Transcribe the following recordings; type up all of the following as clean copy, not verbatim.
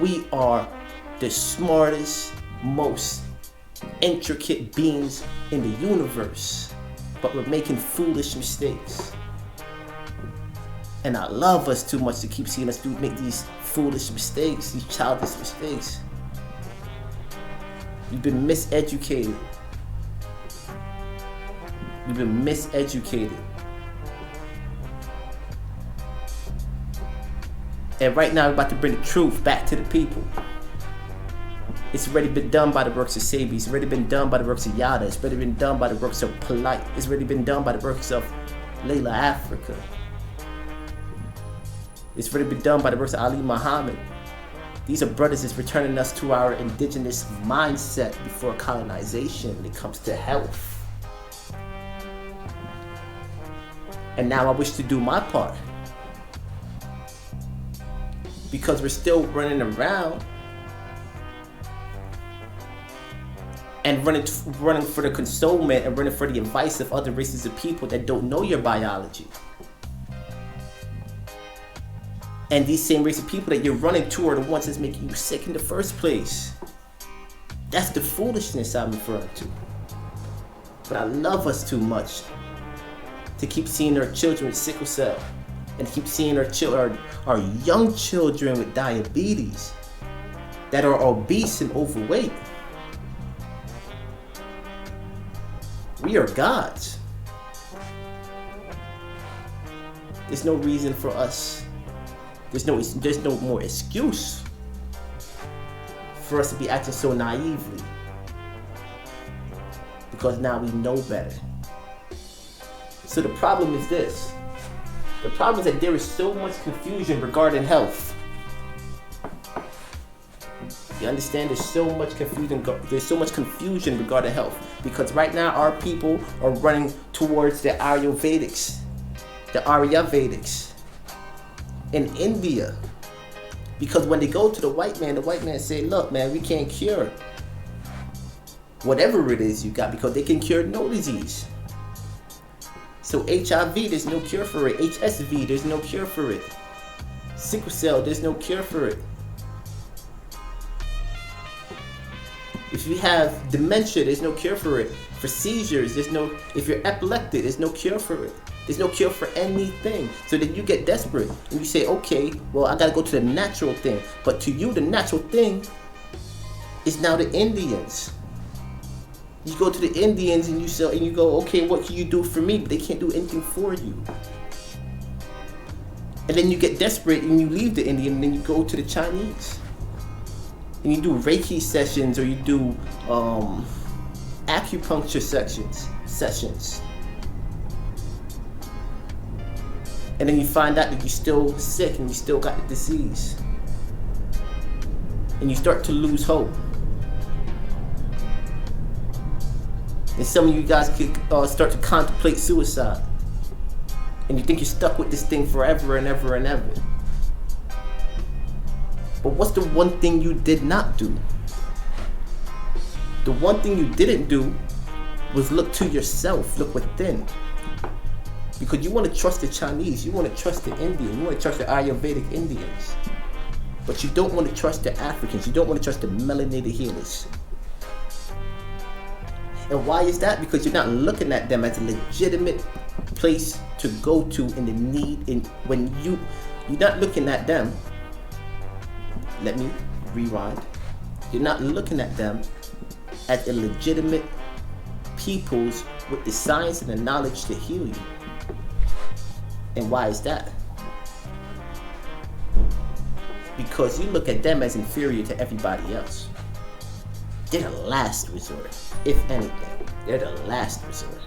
We are the smartest, most intricate beings in the universe, but we're making foolish mistakes. And I love us too much to keep seeing us make these foolish mistakes, these childish mistakes. We've been miseducated. We've been miseducated. And right now we're about to bring the truth back to the people. It's already been done by the works of Sabi. It's already been done by the works of Yada. It's already been done by the works of Polite. It's already been done by the works of Layla Africa. It's already been done by the works of Ali Muhammad. These are brothers that's returning us to our indigenous mindset before colonization when it comes to health. And now I wish to do my part. Because we're still running around and running for the consolement and running for the advice of other races of people that don't know your biology. And these same race of people that you're running to are the ones that's making you sick in the first place. That's the foolishness I'm referring to. But I love us too much to keep seeing our children with sickle cell and keep seeing our young children with diabetes that are obese and overweight. We are gods. There's no reason for us. There's no more excuse for us to be acting so naively. Because now we know better. So the problem is this. The problem is that there is so much confusion regarding health. You understand? There's so much confusion regarding health. Because right now our people are running towards the Ayurvedics, the Aryavedics in India. Because when they go to the white man say, look man, we can't cure whatever it is you got because they can cure no disease. So HIV, there's no cure for it. HSV, there's no cure for it. Sickle cell, there's no cure for it. If you have dementia, there's no cure for it. For seizures, if you're epileptic, there's no cure for it. There's no cure for anything. So then you get desperate and you say, okay, well, I gotta go to the natural thing. But to you, the natural thing is now the Indians. You go to the Indians and you go, okay, what can you do for me? But they can't do anything for you. And then you get desperate and you leave the Indian and then you go to the Chinese. And you do Reiki sessions or you do acupuncture sessions. And then you find out that you're still sick and you still got the disease. And you start to lose hope. And some of you guys could start to contemplate suicide. And you think you're stuck with this thing forever and ever and ever. But what's the one thing you did not do? The one thing you didn't do was look to yourself, look within. Because you want to trust the Chinese, you want to trust the Indian, you want to trust the Ayurvedic Indians. But you don't want to trust the Africans, you don't want to trust the melanated healers. And why is that? Because you're not looking at them as a legitimate place to go to in the need. When you're not looking at them, let me rewind. You're not looking at them as a legitimate peoples with the science and the knowledge to heal you. And why is that? Because you look at them as inferior to everybody else. They're the last resort, if anything. They're the last resort.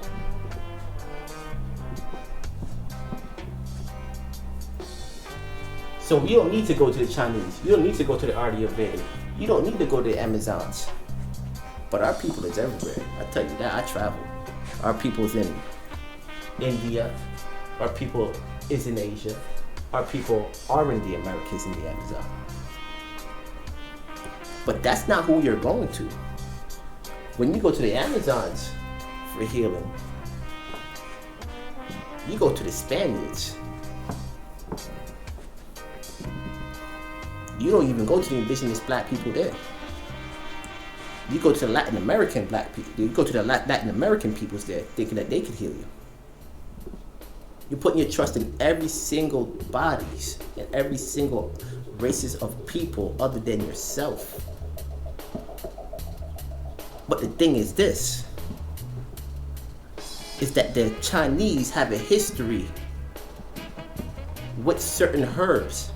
So you don't need to go to the Chinese. You don't need to go to the Ayurvedic. You don't need to go to the Amazons. But our people is everywhere. I tell you that. I travel. Our people is in India. Our people is in Asia. Our people are in the Americas and the Amazon. But that's not who you're going to. When you go to the Amazons for healing, you go to the Spaniards. You don't even go to the indigenous black people there. You go to the Latin American black people. You go to the Latin American peoples there, thinking that they could heal you. You're putting your trust in every single bodies and every single races of people other than yourself. But the thing is this, is that the Chinese have a history with certain herbs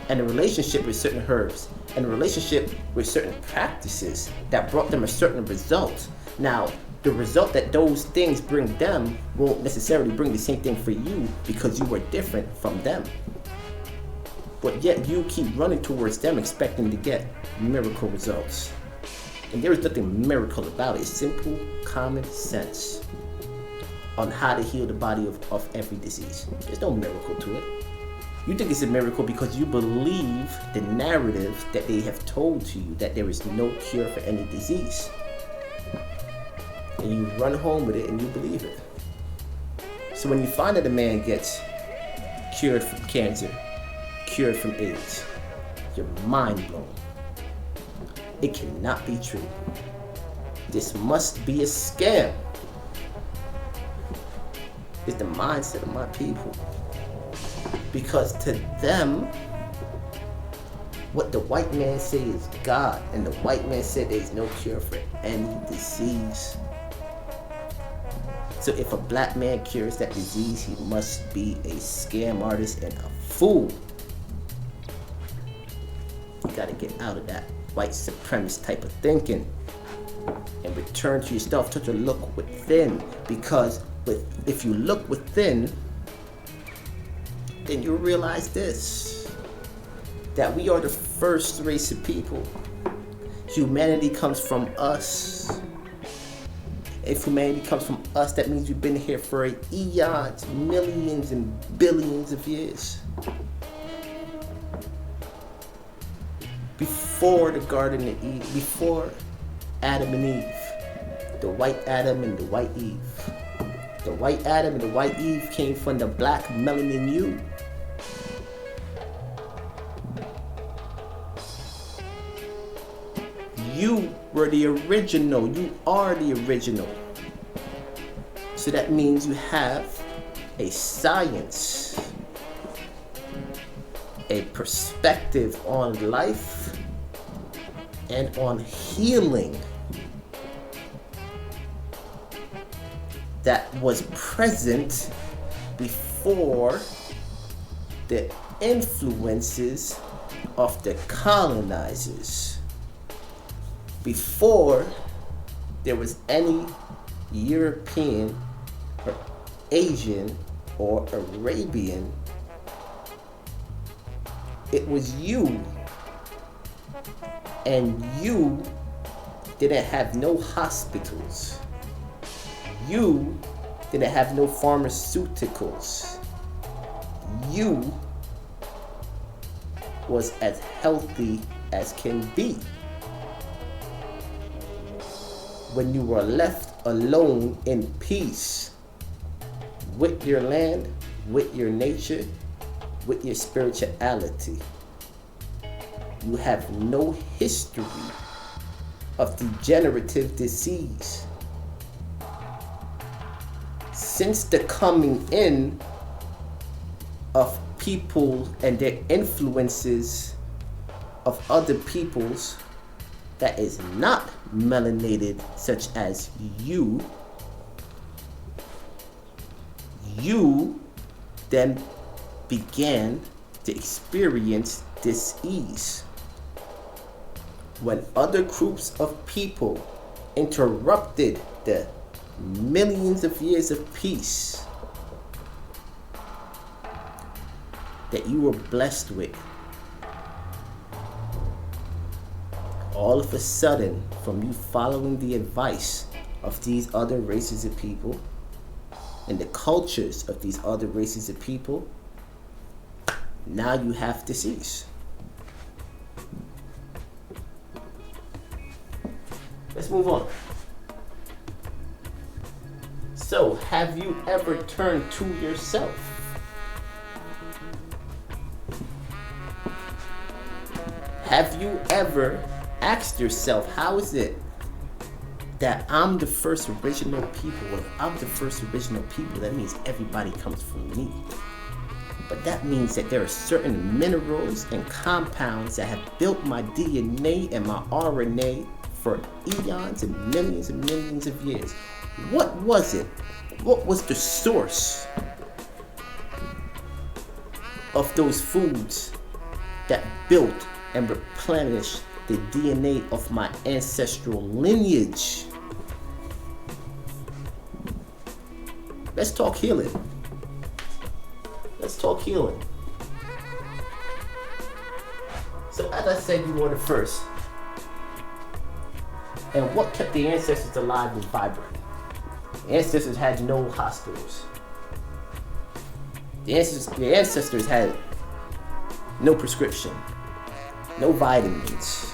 and a relationship with certain herbs and a relationship with certain practices that brought them a certain result. Now, the result that those things bring them won't necessarily bring the same thing for you because you were different from them. But yet you keep running towards them expecting to get miracle results. And there is nothing miracle about it. It's simple, common sense on how to heal the body of every disease. There's no miracle to it. You think it's a miracle because you believe the narrative that they have told to you that there is no cure for any disease. And you run home with it and you believe it. So when you find that a man gets cured from cancer, cured from AIDS, you're mind blown. It cannot be true. This must be a scam. It's the mindset of my people. Because to them, what the white man say is God, and the white man said there's no cure for any disease. So if a black man cures that disease, he must be a scam artist and a fool. You gotta get out of that white supremacist type of thinking and return to yourself, to look within. Because if you look within, then you realize this, that we are the first race of people. Humanity comes from us. If humanity comes from us, that means we've been here for eons, millions and billions of years. Before the Garden of Eden, before Adam and Eve, the white Adam and the white Eve. The white Adam and the white Eve came from the black melanin you. You were the original. You are the original. So that means you have a science, a perspective on life and on healing that was present before the influences of the colonizers. Before there was any European or Asian or Arabian, it was you. And you didn't have no hospitals. You didn't have no pharmaceuticals. You was as healthy as can be. When you were left alone in peace with your land, with your nature, with your spirituality, you have no history of degenerative disease. Since the coming in of people and their influences of other peoples that is not melanated, such as you then began to experience dis-ease. When other groups of people interrupted the millions of years of peace that you were blessed with, all of a sudden, from you following the advice of these other races of people and the cultures of these other races of people, now you have disease. Let's move on. So, have you ever turned to yourself? Have you ever asked yourself, how is it that I'm the first original people? Well, if I'm the first original people, that means everybody comes from me. But that means that there are certain minerals and compounds that have built my DNA and my RNA for eons and millions of years. What was it? What was the source of those foods that built and replenished the DNA of my ancestral lineage? Let's talk healing. Let's talk healing. So as I said, you were the first. And what kept the ancestors alive and vibrant? The ancestors had no hospitals. The ancestors had no prescription, no vitamins,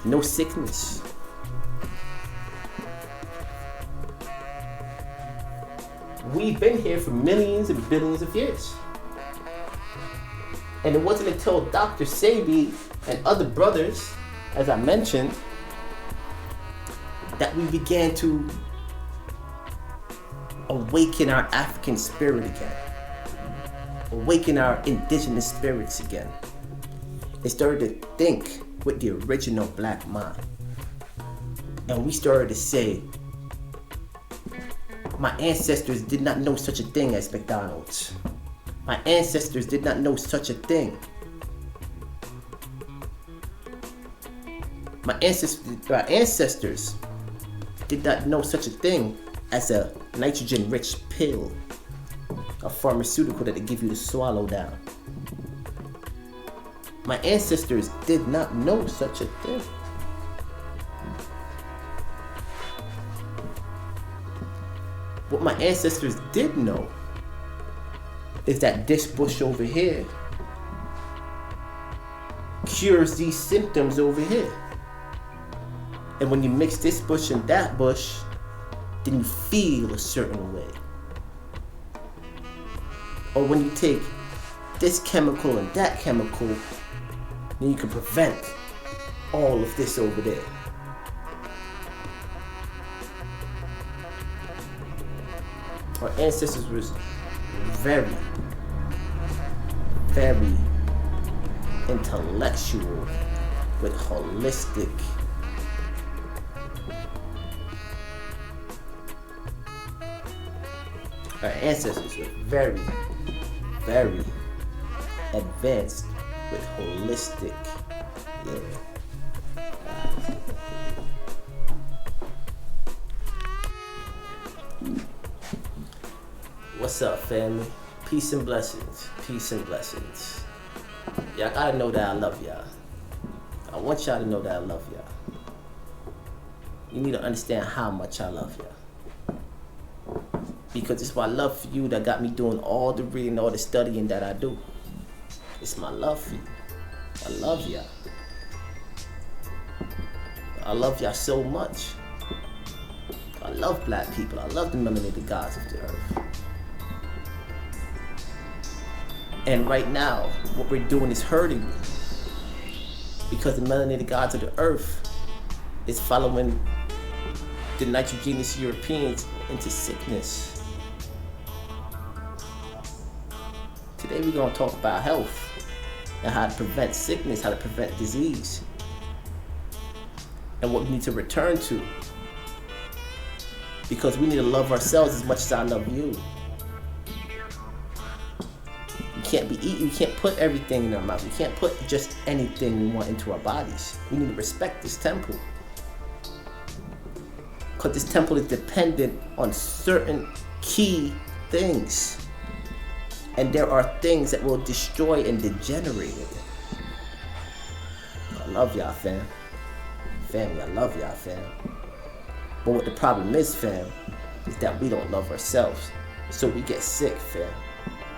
no sickness. We've been here for millions and billions of years. And it wasn't until Dr. Sebi and other brothers, as I mentioned, that we began to awaken our African spirit again. Awaken our indigenous spirits again. They started to think with the original black mind. And we started to say, my ancestors did not know such a thing as McDonald's. My ancestors did not know such a thing. My ancestors did not know such a thing as a nitrogen-rich pill, a pharmaceutical that they give you to swallow down. My ancestors did not know such a thing. What my ancestors did know is that this bush over here cures these symptoms over here. And when you mix this bush and that bush, then you feel a certain way. Or when you take this chemical and that chemical, then you can prevent all of this over there. Our ancestors was very intellectual with holistic our ancestors were very advanced with holistic, What's up, family? Peace and blessings. Peace and blessings. Y'all gotta know that I love y'all. I want y'all to know that I love y'all. You need to understand how much I love y'all. Because it's my love for you that got me doing all the reading, all the studying that I do. It's my love for you. I love y'all. I love y'all so much. I love black people. I love the melanated gods of the earth. And right now, what we're doing is hurting me. Because the melanated gods of the earth is following the nitrogenous Europeans into sickness. Today we're going to talk about health and how to prevent sickness, how to prevent disease, and what we need to return to. Because we need to love ourselves as much as I love you. We can't be eating, we can't put everything in our mouth. We can't put just anything we want into our bodies. We need to respect this temple. Because this temple is dependent on certain key things. And there are things that will destroy and degenerate it. I love y'all, fam. Family, I love y'all, fam. But what the problem is, fam, is that we don't love ourselves. So we get sick, fam.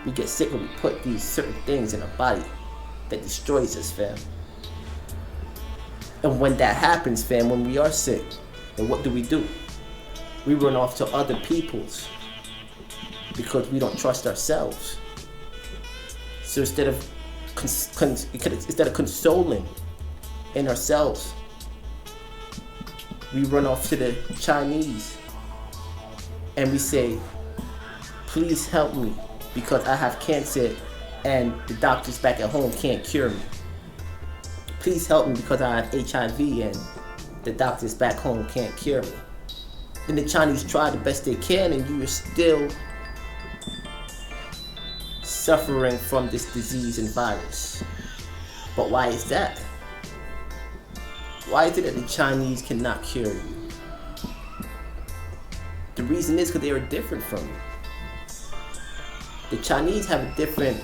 We get sick when we put these certain things in our body that destroys us, fam. And when that happens, fam, when we are sick, then what do? We run off to other people's because we don't trust ourselves. So instead of instead of consoling in ourselves, we run off to the Chinese and we say, please help me because I have cancer and the doctors back at home can't cure me. Please help me because I have HIV and the doctors back home can't cure me. Then the Chinese try the best they can and you are still suffering from this disease and virus. But why is that? Why is it that the Chinese cannot cure you? The reason is because they are different from you. The Chinese have a different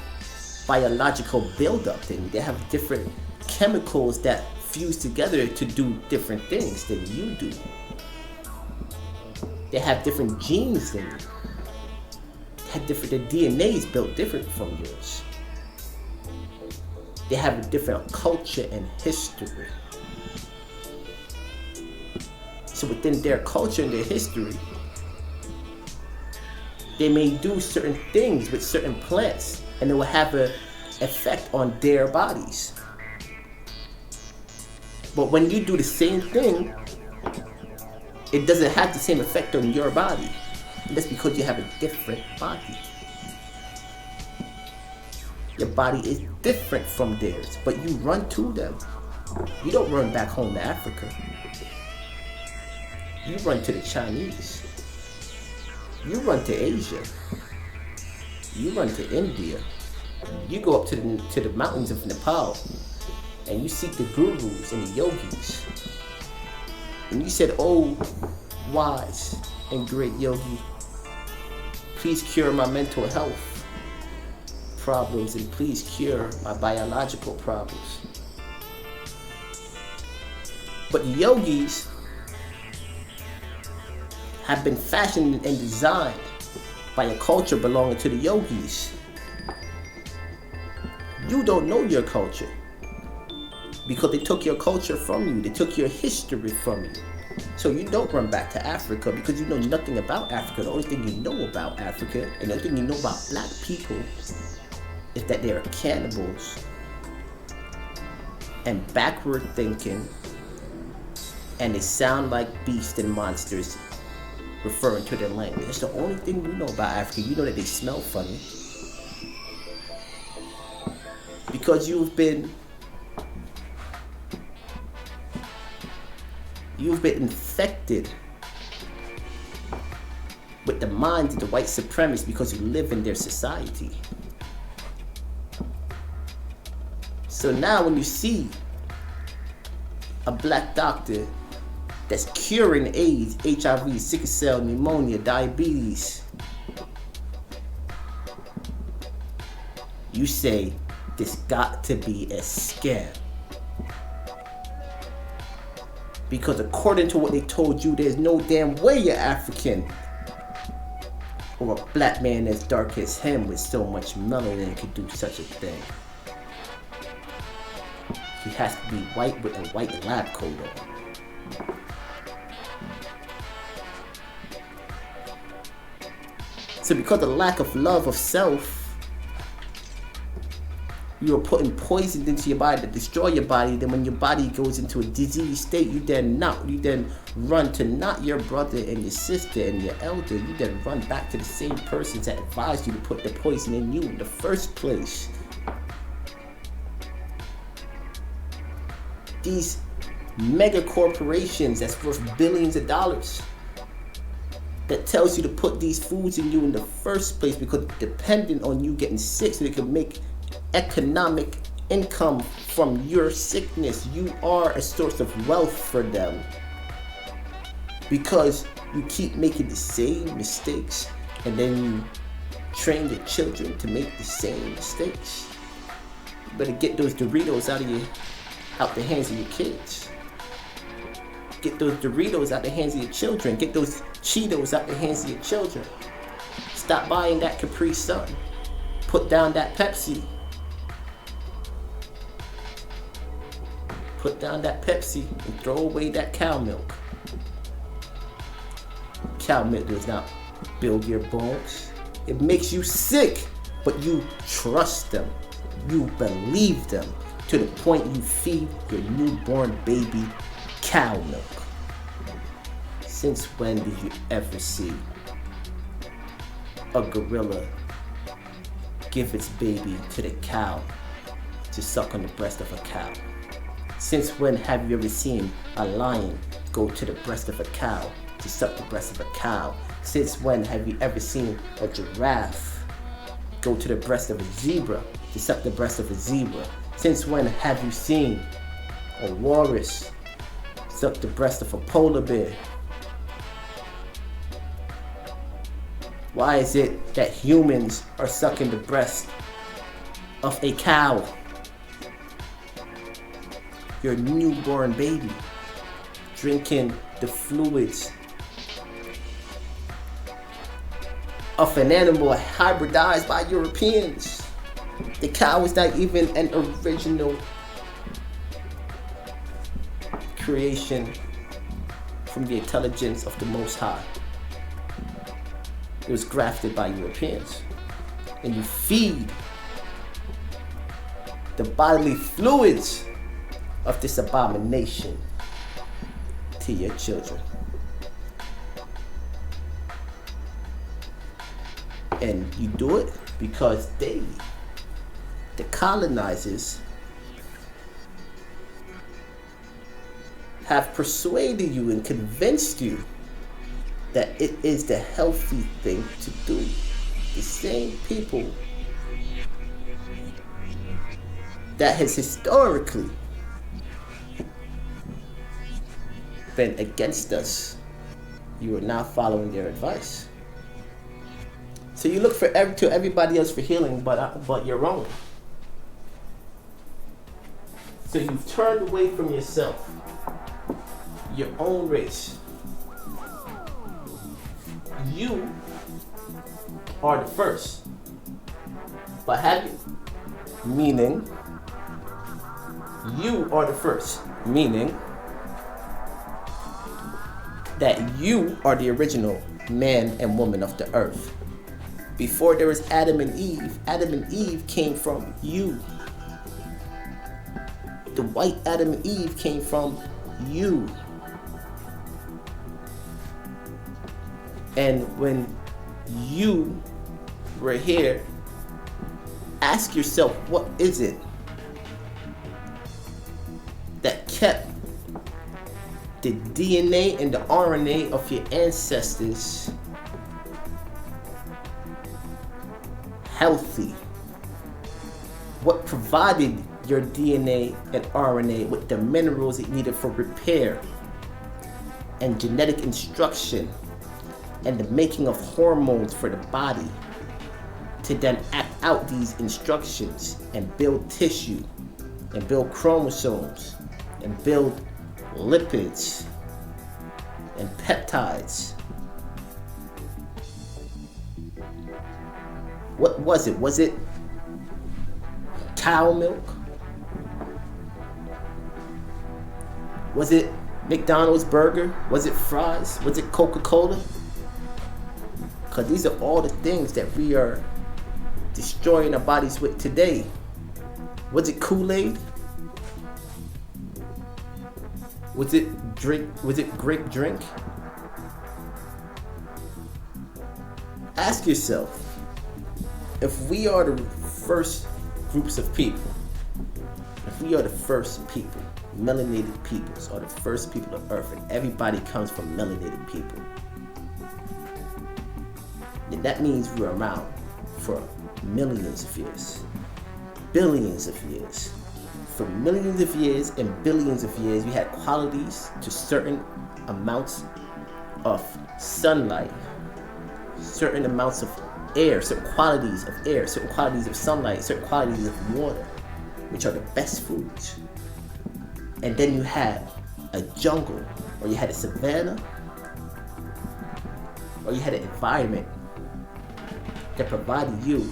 biological buildup than you. They have different chemicals that fuse together to do different things than you do. They have different genes than you. Their DNA is built different from yours. They have a different culture and history. So within their culture and their history, they may do certain things with certain plants and it will have an effect on their bodies. But when you do the same thing, it doesn't have the same effect on your body. And that's because you have a different body. Your body is different from theirs, but you run to them. You don't run back home to Africa. You run to the Chinese. You run to Asia. You run to India. You go up to the mountains of Nepal and you seek the gurus and the yogis. And you said, oh, wise and great yogi, please cure my mental health problems and please cure my biological problems. But the yogis have been fashioned and designed by a culture belonging to the yogis. You don't know your culture because they took your culture from you. They took your history from you. So you don't run back to Africa because you know nothing about Africa. The only thing you know about Africa and the only thing you know about black people is that they are cannibals and backward thinking, and they sound like beasts and monsters referring to their language. That's the only thing you know about Africa. You know that they smell funny because you've been infected with the minds of the white supremacists because you live in their society. So now when you see a black doctor that's curing AIDS, HIV, sickle cell, pneumonia, diabetes, you say, this got to be a scam. Because according to what they told you, there's no damn way you're African or a black man as dark as him with so much melanin could do such a thing. He has to be white with a white lab coat on. So because of lack of love of self, you are putting poison into your body to destroy your body. Then when your body goes into a diseased state, you then run to not your brother and your sister and your elder. You then run back to the same persons that advised you to put the poison in you in the first place. These mega corporations that's worth billions of dollars that tells you to put these foods in you in the first place because it's dependent on you getting sick so they can make economic income from your sickness. You are a source of wealth for them because you keep making the same mistakes and then you train your children to make the same mistakes. You better get those Doritos out the hands of your kids. Get those Doritos out the hands of your children. Get those Cheetos out the hands of your children. Stop buying that Capri Sun. Put down that Pepsi. Put down that Pepsi and throw away that cow milk. Cow milk does not build your bones. It makes you sick, but you trust them. You believe them to the point you feed your newborn baby cow milk. Since when did you ever see a gorilla give its baby to the cow to suck on the breast of a cow? Since when have you ever seen a lion go to the breast of a cow to suck the breast of a cow? Since when have you ever seen a giraffe go to the breast of a zebra to suck the breast of a zebra? Since when have you seen a walrus suck the breast of a polar bear? Why is it that humans are sucking the breast of a cow? Your newborn baby drinking the fluids of an animal hybridized by Europeans. The cow is not even an original creation from the intelligence of the Most High. It was grafted by Europeans. And you feed the bodily fluids of this abomination to your children. And you do it because they, the colonizers, have persuaded you and convinced you that it is the healthy thing to do. The same people that has historically been against us, you are now following their advice. So you look to everybody else for healing, but you're wrong. So you've turned away from yourself, your own race. You are the first. But have you? Meaning, you are the first. Meaning that you are the original man and woman of the earth. Before there was Adam and Eve came from you. The white Adam and Eve came from you. And when you were here, ask yourself, what is it that kept the DNA and the RNA of your ancestors healthy? What provided your DNA and RNA with the minerals it needed for repair and genetic instruction and the making of hormones for the body to then act out these instructions and build tissue and build chromosomes and build lipids and peptides? What was it? Was it cow milk? Was it McDonald's burger? Was it fries? Was it Coca-Cola? Because these are all the things that we are destroying our bodies with today. Was it Kool-Aid? Was it grape drink? Ask yourself, if we are the first groups of people, if we are the first people, melanated peoples are the first people of Earth, and everybody comes from melanated people, then that means we're around for millions of years, billions of years. For millions of years and billions of years, we had qualities to certain amounts of sunlight, certain amounts of air, certain qualities of air, certain qualities of sunlight, certain qualities of water, which are the best foods. And then you had a jungle, or you had a savanna, or you had an environment that provided you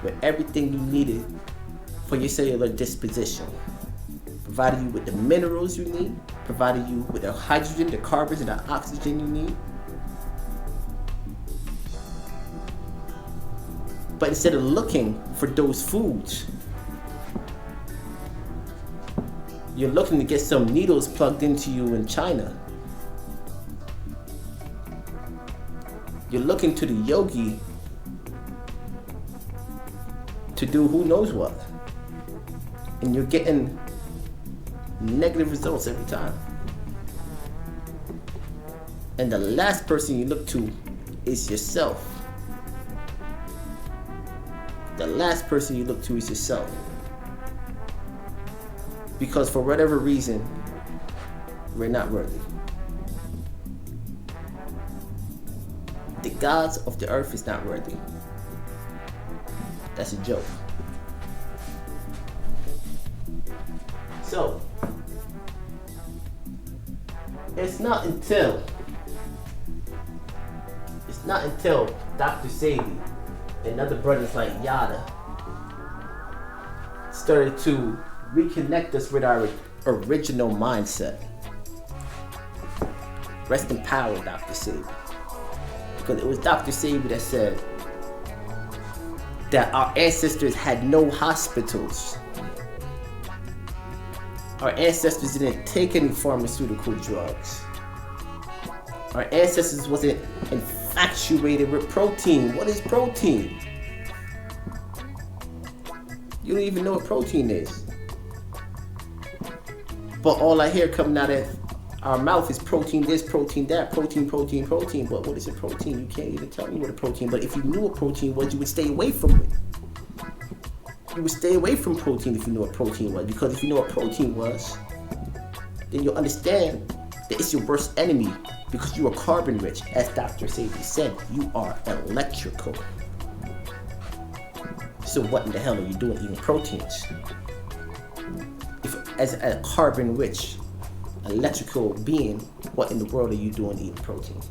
with everything you needed for your cellular disposition. Provided you with the minerals you need, provided you with the hydrogen, the carbons, and the oxygen you need. But instead of looking for those foods You're looking to get some needles plugged into you in China. You're looking to the yogi to do who knows what. And you're getting negative results every time. And the last person you look to is yourself. The last person you look to is yourself. Because for whatever reason, we're not worthy. The gods of the earth is not worthy. That's a joke. So, it's not until Dr. Sadie and other brothers like Yada started to reconnect us with our original mindset. Rest in power, Dr. Sadie. Because it was Dr. Sadie that said that our ancestors had no hospitals. Our ancestors didn't take any pharmaceutical drugs. Our ancestors wasn't infatuated with protein. What is protein? You don't even know what protein is. But all I hear coming out of our mouth is protein this, protein that, protein. But what is a protein? You can't even tell me what a protein. But if you knew what protein was, you would stay away from it. You would stay away from protein if you knew what protein was. Because if you know what protein was, then you'll understand that it's your worst enemy. Because you are carbon rich. As Dr. Sadie said, you are electrical. So what in the hell are you doing eating proteins? If as a carbon rich electrical being, what in the world are you doing eating protein?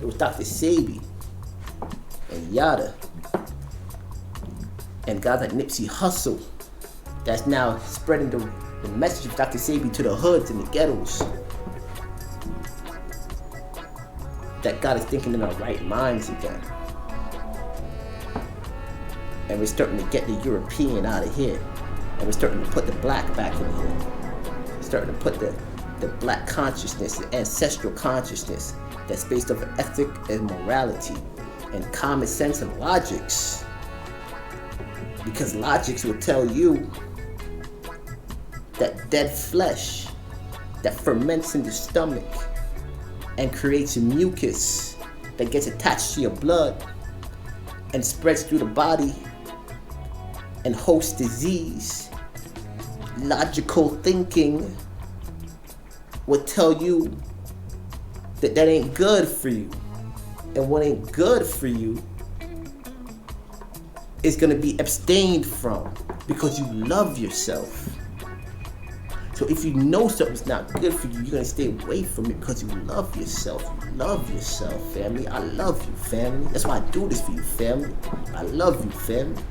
It was Dr. Sadie and Yada and guys like Nipsey Hussle that's now spreading the message of Dr. Sadie to the hoods and the ghettos. That got us thinking in our right minds again. And we're starting to get the European out of here. And we're starting to put the black back in here. We're starting to put the black consciousness, the ancestral consciousness that's based off of ethic and morality and common sense and logics. Because logics will tell you that dead flesh that ferments in the stomach and creates a mucus that gets attached to your blood and spreads through the body and hosts disease. Logical thinking will tell you that that ain't good for you. And what ain't good for you is going to be abstained from because you love yourself. So if you know something's not good for you, you're going to stay away from it because you love yourself. You love yourself, family. I love you, family. That's why I do this for you, family. I love you, family.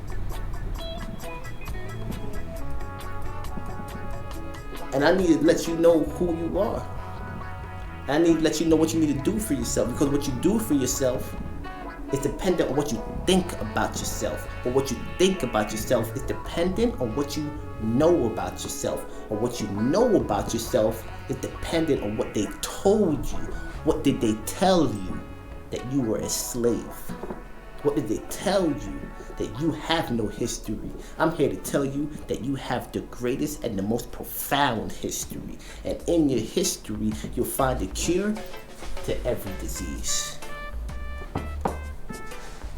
And I need to let you know who you are. I need to let you know what you need to do for yourself, because what you do for yourself is dependent on what you think about yourself. But what you think about yourself is dependent on what you know about yourself. And what you know about yourself is dependent on what they told you. What did they tell you? That you were a slave. What did they tell you? That you have no history. I'm here to tell you that you have the greatest and the most profound history. And in your history, you'll find a cure to every disease.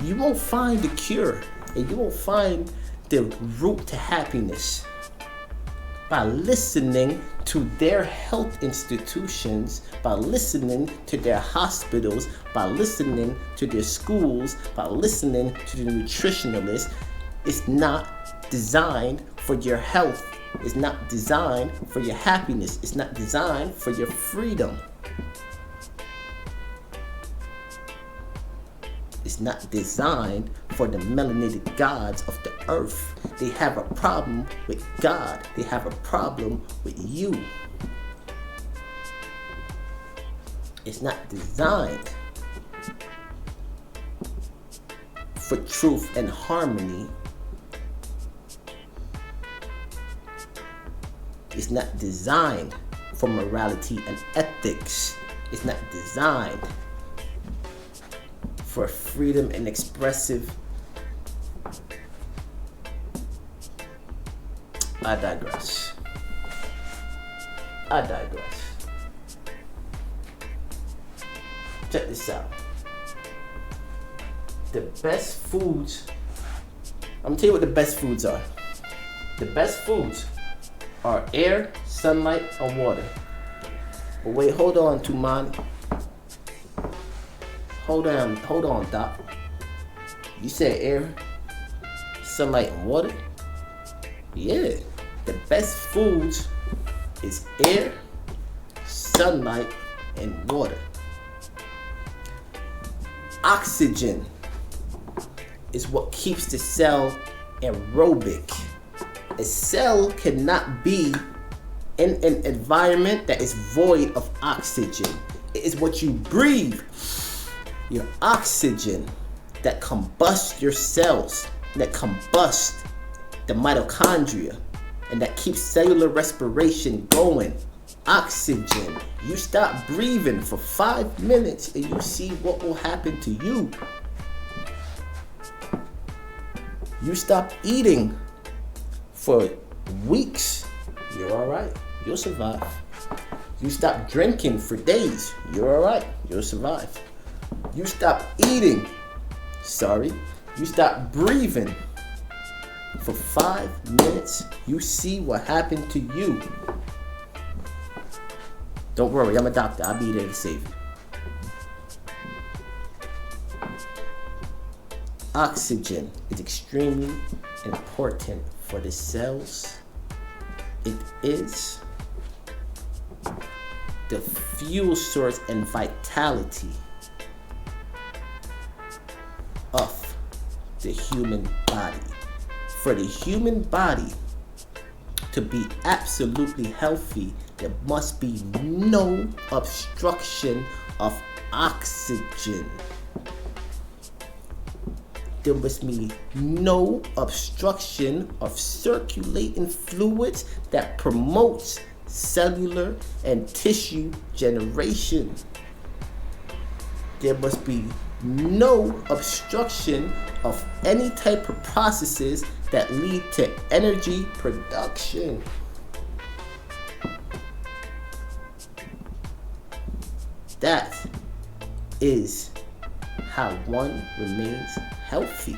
You won't find the cure, and you won't find the root to happiness by listening to their health institutions, by listening to their hospitals, by listening to their schools, by listening to the nutritionalists. It's not designed for your health. It's not designed for your happiness. It's not designed for your freedom. It's not designed for the melanated gods of the earth. They have a problem with God. They have a problem with you. It's not designed for truth and harmony. It's not designed for morality and ethics. It's not designed for freedom and expressive. I digress. Check this out. The best foods, I'm gonna tell you what the best foods are. The best foods are air, sunlight, and water. But wait, hold on, Tumani. Hold on, Doc. You said air, sunlight, and water? Yeah. The best foods is air, sunlight, and water. Oxygen is what keeps the cell aerobic. A cell cannot be in an environment that is void of oxygen. It is what you breathe, your oxygen, that combusts your cells, that combusts the mitochondria, and that keeps cellular respiration going. Oxygen. You stop breathing for 5 minutes and you see what will happen to you. You stop eating for weeks, you're alright, you'll survive. You stop drinking for days, you're alright, you'll survive. You stop eating, you stop breathing for 5 minutes, you see what happened to you. Don't worry, I'm a doctor, I'll be there to save you. Oxygen is extremely important for the cells. It is the fuel source and vitality of the human body. For the human body to be absolutely healthy, there must be no obstruction of oxygen. There must be no obstruction of circulating fluids that promotes cellular and tissue generation. There must be no obstruction of any type of processes that lead to energy production. That is how one remains healthy.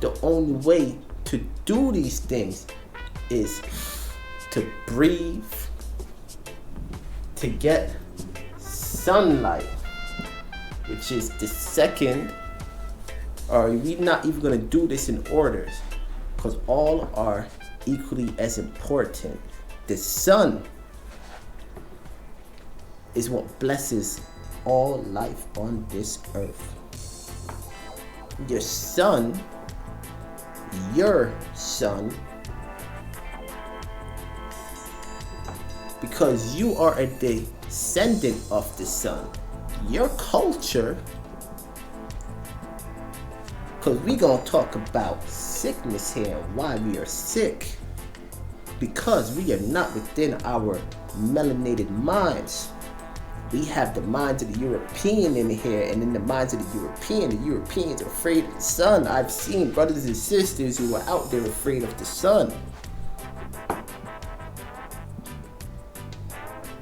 The only way to do these things is to breathe, to get sunlight, which is the second. Or we're not even going to do this in orders because all are equally as important. The sun is what blesses all life on this earth. Your son, because you are a descendant of the sun, your culture, because we're going to talk about sickness here and why we are sick. Because we are not within our melanated minds. We have the minds of the European in here, and in the minds of the Europeans are afraid of the sun. I've seen brothers and sisters who are out there afraid of the sun.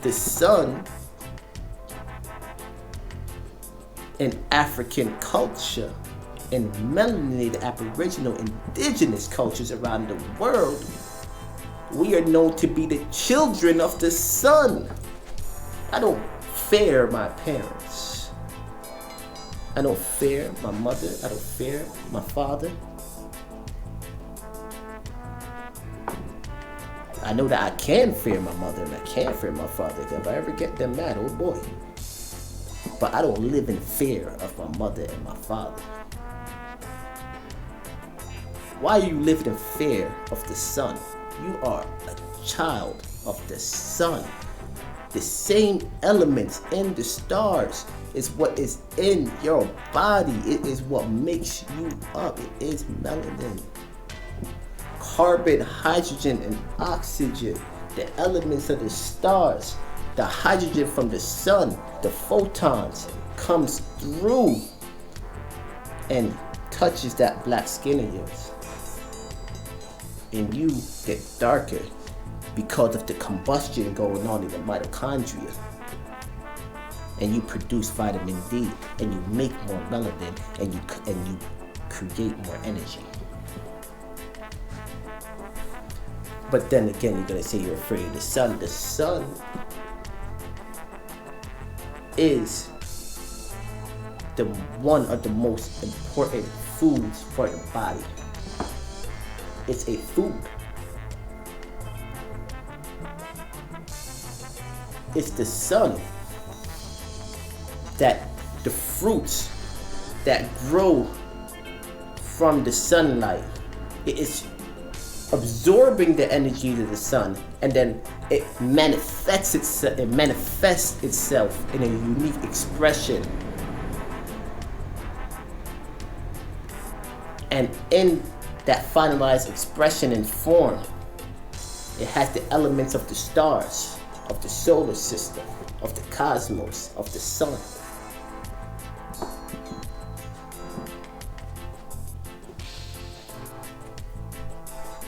The sun in African culture, in melanated Aboriginal indigenous cultures around the world, we are known to be the children of the sun. I don't fear my parents. I don't fear my mother. I don't fear my father. I know that I can fear my mother and I can fear my father. If I ever get them mad, oh boy. But I don't live in fear of my mother and my father. Why are you living in fear of the sun? You are a child of the sun. The same elements in the stars is what is in your body. It is what makes you up. It is melanin. carbon, hydrogen, and oxygen, the elements of the stars, the hydrogen from the sun, the photons, comes through and touches that black skin of yours. And you get darker because of the combustion going on in the mitochondria. And you produce vitamin D, and you make more melanin, and you create more energy. But then again, you're gonna say you're afraid of the sun. The sun is the one of the most important foods for the body. It's a food. It's the sun that the fruits that grow from the sunlight, it is absorbing the energy of the sun, and then it manifests itself in a unique expression. And in that finalized expression and form, it has the elements of the stars, of the solar system, of the cosmos, of the sun.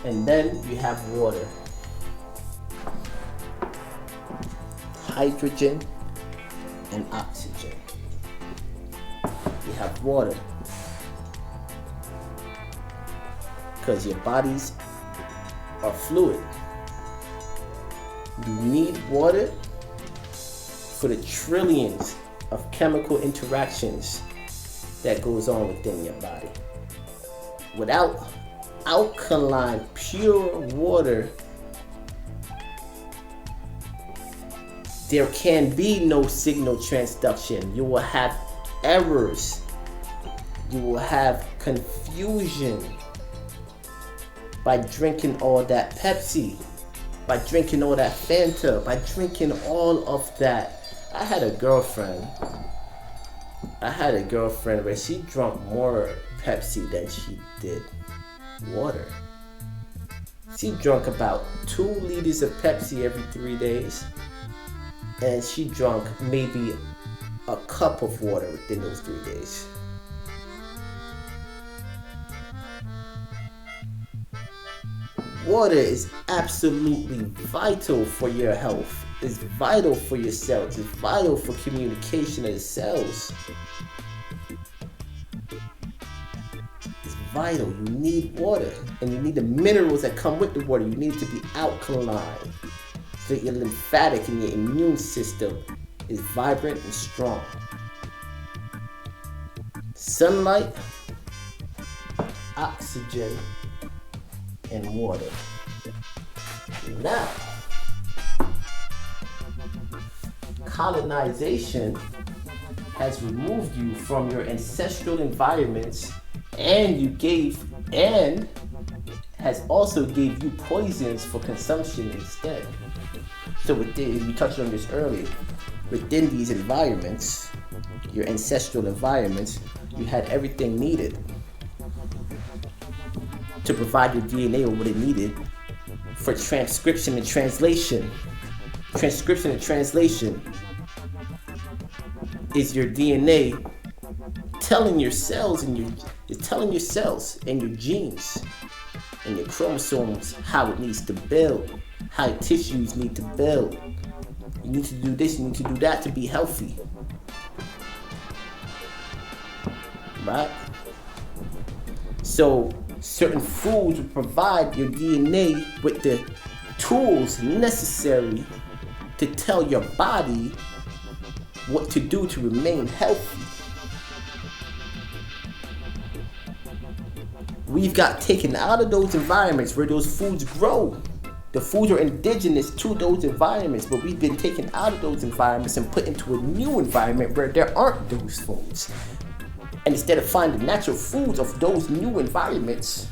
And then you have water, hydrogen, and oxygen. You have water because your bodies are fluid. You need water for the trillions of chemical interactions that goes on within your body. Without alkaline, pure water, there can be no signal transduction. You will have errors. You will have confusion by drinking all that Pepsi, by drinking all that Fanta, by drinking all of that. I had a girlfriend where she drank more Pepsi than she did water. She drank about 2 liters of Pepsi every 3 days, and she drank maybe a cup of water within those 3 days. Water is absolutely vital for your health. It's vital for your cells. It's vital for communication of the cells. Vital. You need water, and you need the minerals that come with the water. You need it to be alkaline so that your lymphatic and your immune system is vibrant and strong. Sunlight, oxygen, and water. Now, colonization has removed you from your ancestral environments, and has also gave you poisons for consumption instead. So we touched on this earlier. Within these environments, your ancestral environments, you had everything needed to provide your DNA with what it needed for transcription and translation. Transcription and translation is your DNA telling your cells and your genes and your chromosomes how it needs to build, how your tissues need to build. You need to do this, you need to do that to be healthy. Right? So certain foods will provide your DNA with the tools necessary to tell your body what to do to remain healthy. We've got taken out of those environments where those foods grow. The foods are indigenous to those environments, but we've been taken out of those environments and put into a new environment where there aren't those foods. And instead of finding natural foods of those new environments,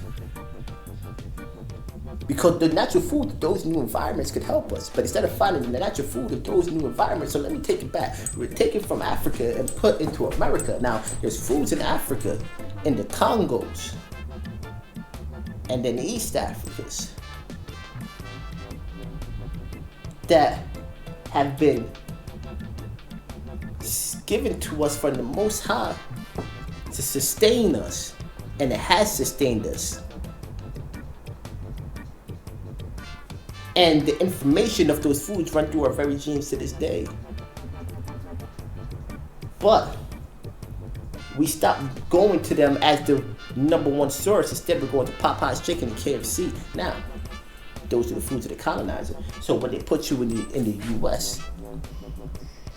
because the natural food of those new environments could help us, but instead of finding the natural food of those new environments, so let me take it back. We're taken from Africa and put into America. Now, there's foods in Africa, in the Congos, and then the East Africans that have been given to us from the Most High to sustain us, and it has sustained us. And the information of those foods run through our very genes to this day. But we stopped going to them as the number one source. Instead, we're going to Popeye's Chicken and KFC. Now, those are the foods of the colonizer. So when they put you in the U.S.,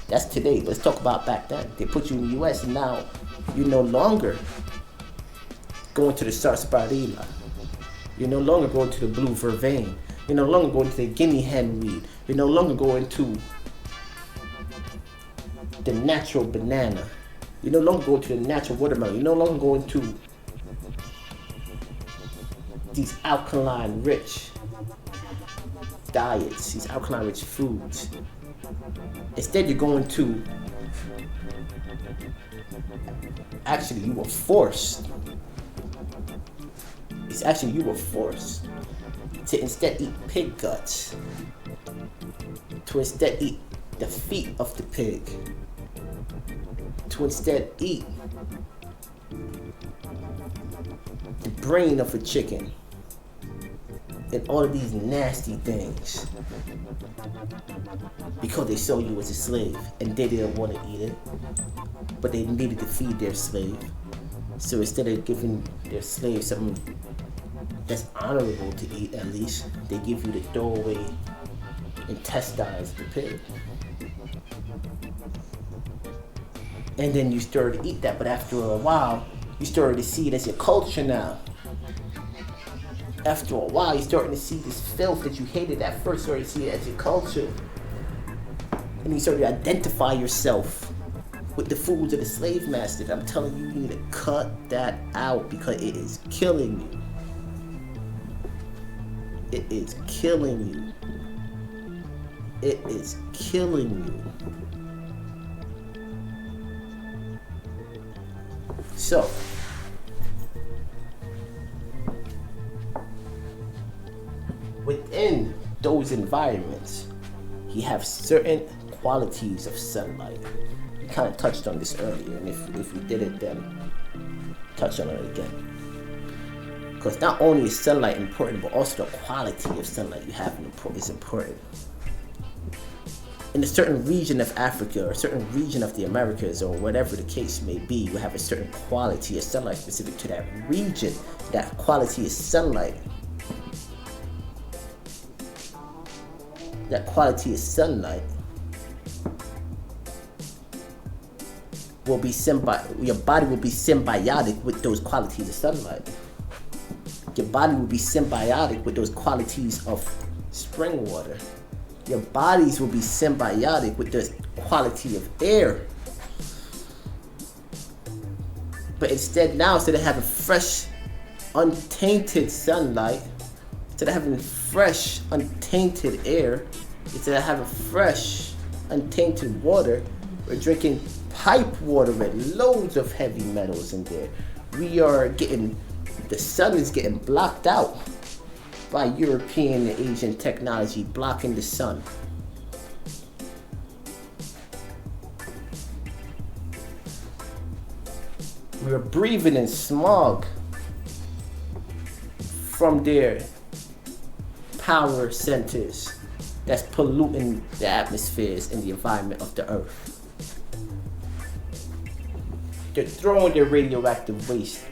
that's today. Let's talk about back then. They put you in the U.S. and now you're no longer going to the sarsaparilla. You're no longer going to the blue vervain. You're no longer going to the guinea hen weed. You're no longer going to the natural banana. You're no longer going to the natural watermelon. You're no longer going to these alkaline rich diets, these alkaline rich foods. Instead, you're going to, actually you were forced. It's actually you were forced to instead eat pig guts, to instead eat the feet of the pig, to instead eat the brain of a chicken, and all of these nasty things, because they saw you as a slave and they didn't want to eat it, but they needed to feed their slave. So instead of giving their slave something that's honorable to eat, at least, they give you the throwaway intestines of the pig. And then you started to eat that, but after a while, you started to see it as your culture now. After a while, you're starting to see this filth that you hated at first, started to see it as your culture. And you start to identify yourself with the foods of the slave masters. I'm telling you, you need to cut that out because it is killing you. It is killing you. It is killing you. So, within those environments, you have certain qualities of sunlight. We kind of touched on this earlier, and if we did it, then touch on it again. Because not only is sunlight important, but also the quality of sunlight you have is important. In a certain region of Africa, or a certain region of the Americas, or whatever the case may be, you have a certain quality of sunlight specific to that region. That quality of sunlight. That quality of sunlight will be your body will be symbiotic with those qualities of sunlight. Your body will be symbiotic with those qualities of spring water. Your bodies will be symbiotic with the quality of air. But instead of having fresh, untainted sunlight, instead of having fresh, untainted air, instead of having fresh, untainted water, we're drinking pipe water with loads of heavy metals in there. The sun is getting blocked out by European and Asian technology, blocking the sun. We're breathing in smog from their power centers that's polluting the atmospheres and the environment of the earth. They're throwing their radioactive waste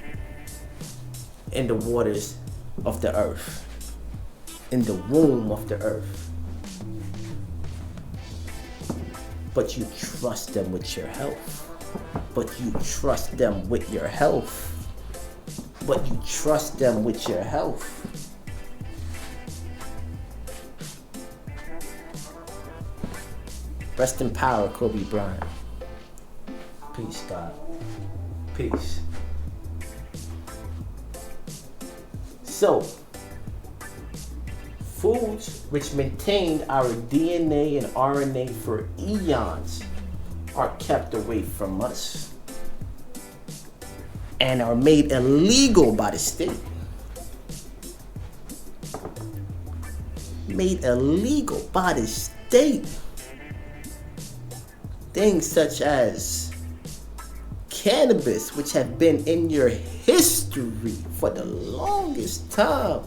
in the waters of the earth, in the womb of the earth. But you trust them with your health. But you trust them with your health. But you trust them with your health. Rest in power, Kobe Bryant. Peace, God. Peace. So, foods which maintained our DNA and RNA for eons are kept away from us and are made illegal by the state. made illegal by the state. Things such as cannabis, which have been in your history for the longest time,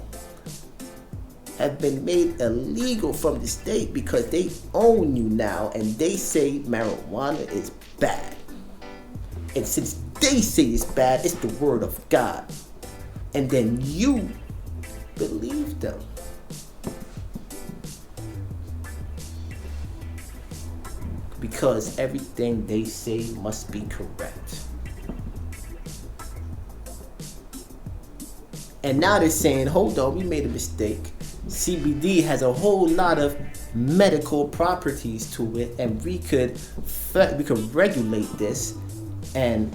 have been made illegal from the state because they own you now and they say marijuana is bad. And since they say it's bad, it's the word of God. And then you believe them. Because everything they say must be correct. And now they're saying, hold on, we made a mistake. CBD has a whole lot of medical properties to it, and we could regulate this and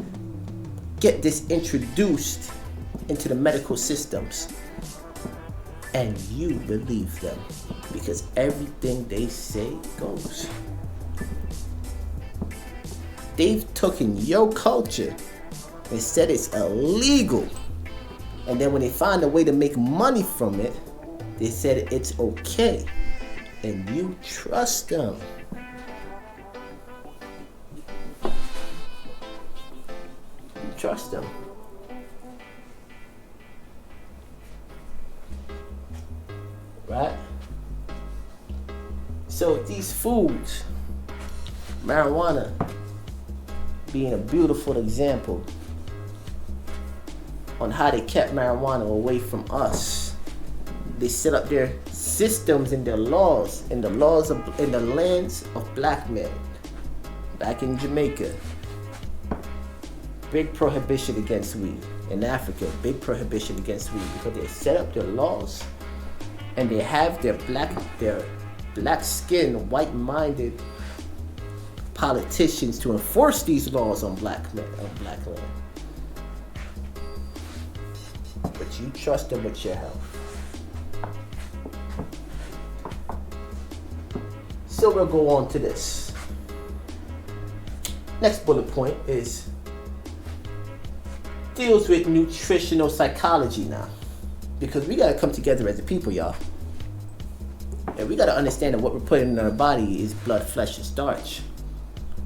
get this introduced into the medical systems. And you believe them because everything they say goes. They've taken your culture and said it's illegal. And then when they find a way to make money from it, they said it's okay. And you trust them. You trust them. Right? So these foods, marijuana being a beautiful example on how they kept marijuana away from us. They set up their systems and their laws, in the lands of black men. Back in Jamaica, big prohibition against weed. In Africa, big prohibition against weed because they set up their laws and they have their black skinned, white-minded politicians to enforce these laws on black men, on black land. But you trust them with your health. So we'll go on to this. Next bullet point deals with nutritional psychology now. Because we gotta come together as a people, y'all. And we gotta understand that what we're putting in our body is blood, flesh, and starch,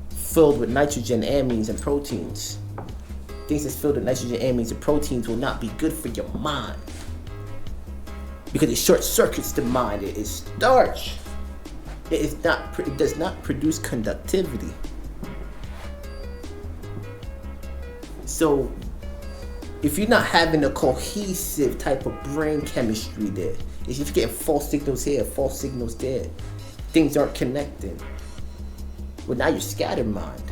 filled with nitrogen, amines, and proteins. Things that's filled with nitrogen, amines, and proteins will not be good for your mind because it short circuits the mind. It is starch. It does not produce conductivity. So if you're not having a cohesive type of brain chemistry there, if you're getting false signals here, false signals there, things aren't connecting. Well, now you're scattered mind.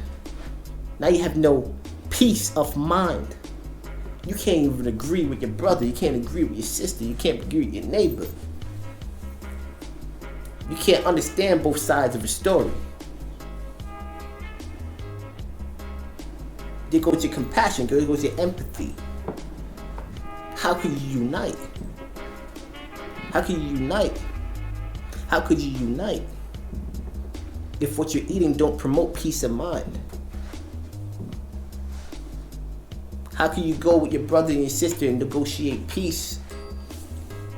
Now you have no peace of mind. You can't even agree with your brother. You can't agree with your sister. You can't agree with your neighbor. You can't understand both sides of a story. There goes your compassion. There goes your empathy. How can you unite? How can you unite? How could you unite if what you're eating don't promote peace of mind? How can you go with your brother and your sister and negotiate peace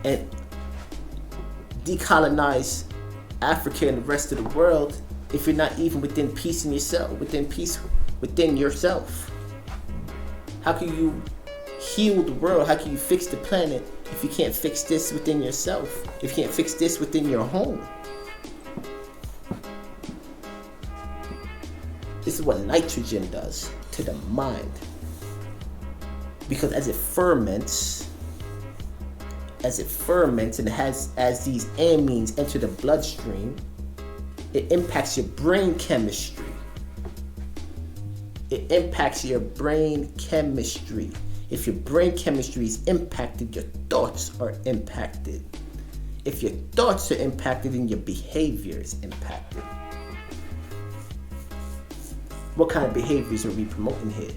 and decolonize Africa and the rest of the world if you're not even within peace in yourself, within peace within yourself? How can you heal the world? How can you fix the planet if you can't fix this within yourself? If you can't fix this within your home? This is what nitrogen does to the mind. Because as it ferments and as these amines enter the bloodstream, it impacts your brain chemistry. It impacts your brain chemistry. If your brain chemistry is impacted, your thoughts are impacted. If your thoughts are impacted, then your behavior is impacted. What kind of behaviors are we promoting here?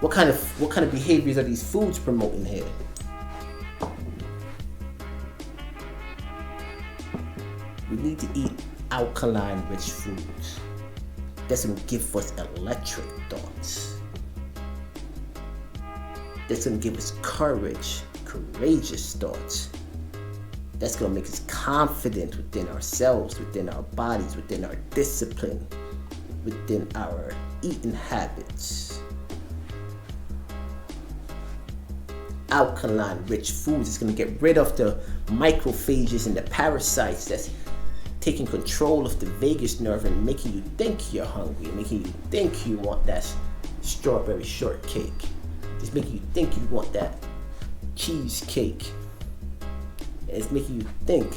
What kind of behaviors are these foods promoting here? We need to eat alkaline-rich foods that's going to give us electric thoughts. That's going to give us courageous thoughts. That's going to make us confident within ourselves, within our bodies, within our discipline, within our eating habits. Alkaline rich foods is going to get rid of the macrophages and the parasites that's taking control of the vagus nerve and making you think you're hungry, making you think you want that strawberry shortcake. It's making you think you want that cheesecake. It's making you think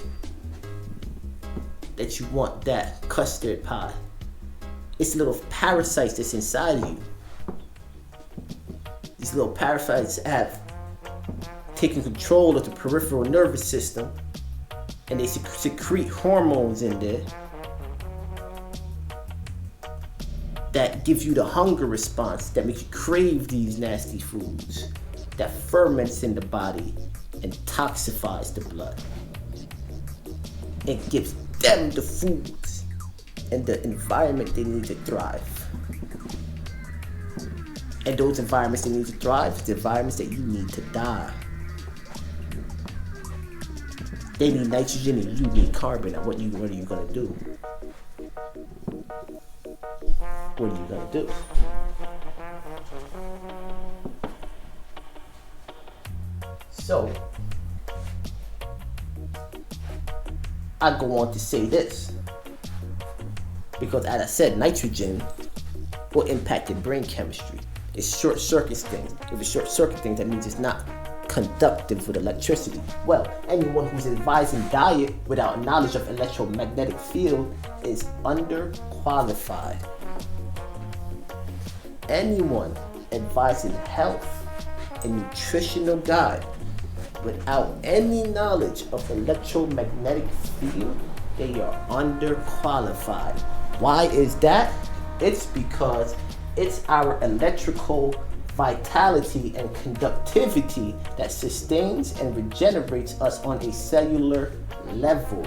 that you want that custard pie. It's little parasites that's inside of you. These little parasites have taken control of the peripheral nervous system, and they secrete hormones in there that gives you the hunger response that makes you crave these nasty foods, that ferments in the body and toxifies the blood. It gives them the foods and the environment they need to thrive. And those environments they need to thrive, the environments that you need to die. They need nitrogen and you need carbon. And what are you gonna do? What are you gonna do? So, I go on to say this, because as I said, nitrogen will impact your brain chemistry. It short circuits things. If it short circuits things, that means it's not conductive with electricity. Well, anyone who's advising diet without knowledge of electromagnetic field is underqualified. Anyone advising health and nutritional guide without any knowledge of electromagnetic field, they are underqualified. Why is that? It's because it's our electrical vitality and conductivity that sustains and regenerates us on a cellular level.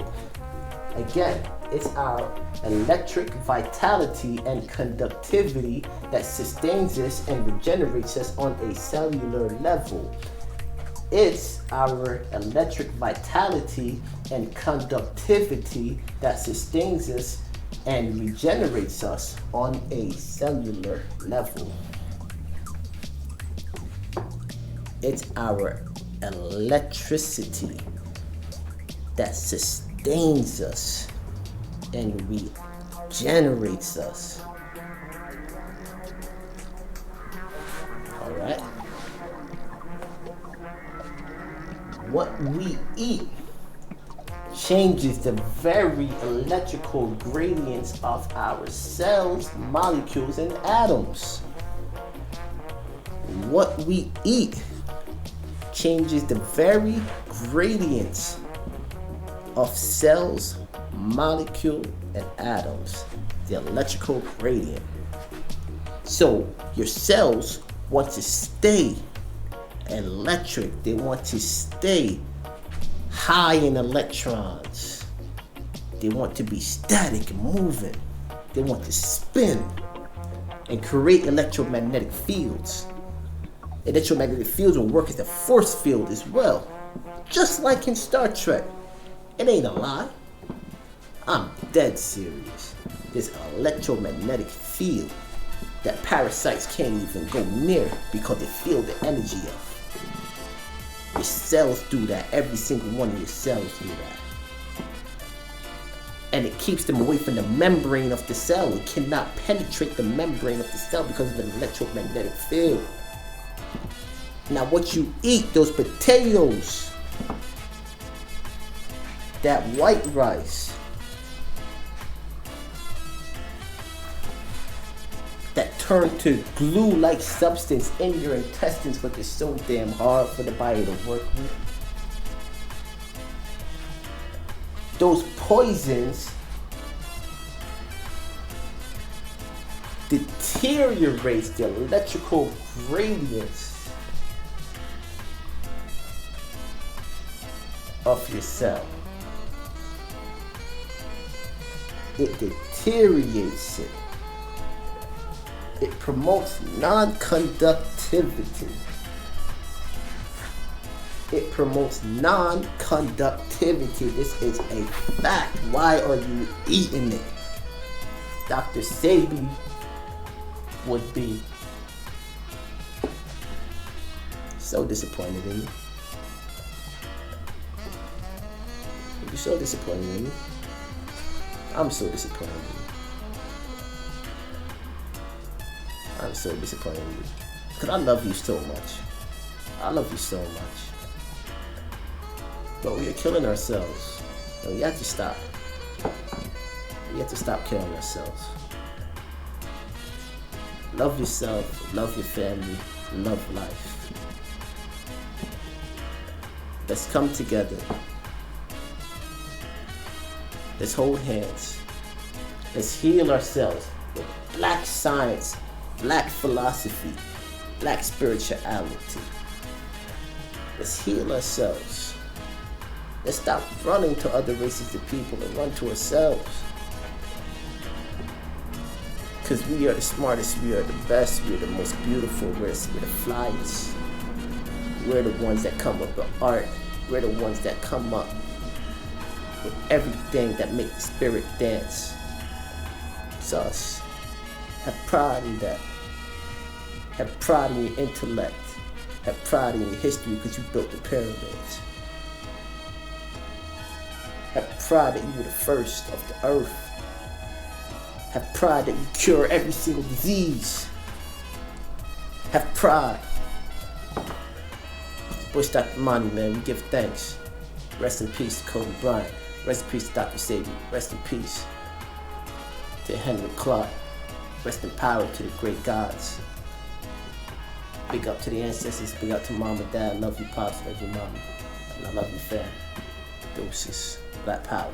Again, it's our electric vitality and conductivity that sustains us and regenerates us on a cellular level. It's our electric vitality and conductivity that sustains us and regenerates us on a cellular level. It's our electricity that sustains us and regenerates us. All right? What we eat changes the very electrical gradients of our cells, molecules, and atoms. What we eat changes the very gradients of cells, molecule, and atoms, the electrical gradient. So your cells want to stay electric. They want to stay high in electrons. They want to be static and moving. They want to spin and create electromagnetic fields. Electromagnetic fields will work as a force field as well, just like in Star Trek. It ain't a lie. I'm dead serious. There's an electromagnetic field that parasites can't even go near because they feel the energy of. Your cells do that. Every single one of your cells do that. And it keeps them away from the membrane of the cell. It cannot penetrate the membrane of the cell because of an electromagnetic field. Now what you eat, those potatoes, that white rice, that turn to glue-like substance in your intestines, but it's so damn hard for the body to work with. Those poisons deteriorates the electrical gradients of your cell. It deteriorates it. It promotes non-conductivity. It promotes non-conductivity. This is a fact. Why are you eating it? Dr. Sebi would be so disappointed in you. You're so disappointed in me. I'm so disappointed in you. I'm so disappointed in you. Because I love you so much. I love you so much. But we are killing ourselves. And we have to stop. We have to stop killing ourselves. Love yourself, love your family, love life. Let's come together. Let's hold hands. Let's heal ourselves with black science, black philosophy, black spirituality. Let's heal ourselves. Let's stop running to other races of people and run to ourselves. Because we are the smartest, we are the best, we are the most beautiful, we're the flyest. We're the ones that come up with art. We're the ones that come up with everything that makes the spirit dance. It's us. Have pride in that. Have pride in your intellect. Have pride in your history because you built the pyramids. Have pride that you were the first of the earth. Have pride that you cure every single disease. Have pride. Bush Dr. Money, man, we give thanks. Rest in peace to Kobe Bryant. Rest in peace to Dr. Sebi. Rest in peace to Henry Clark. Rest in power to the great gods. Big up to the ancestors. Big up to mom and dad. Love you, pops. Love you, mama. And I love you, fam. Doses. Black power.